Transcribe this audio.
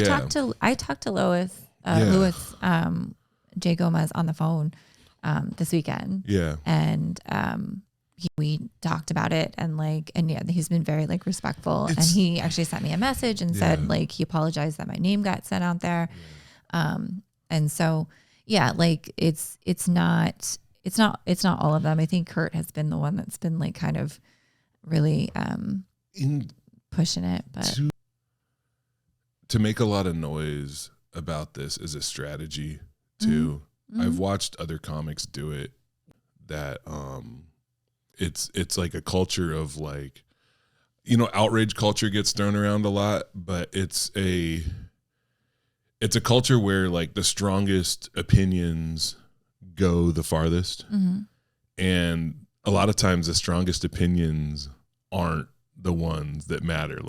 I talked to Louis J. Gomez on the phone this weekend. Yeah. And we talked about it and he's been very respectful. And he actually sent me a message and said he apologized that my name got sent out there. Yeah. And so it's not all of them. I think Kurt has been the one that's been kind of really pushing it, but to make a lot of noise about this is a strategy too. Mm-hmm. I've watched other comics do it that it's like a culture of outrage culture gets thrown around a lot, but it's a culture where the strongest opinions go the farthest. Mm-hmm. And a lot of times the strongest opinions aren't the ones that matter.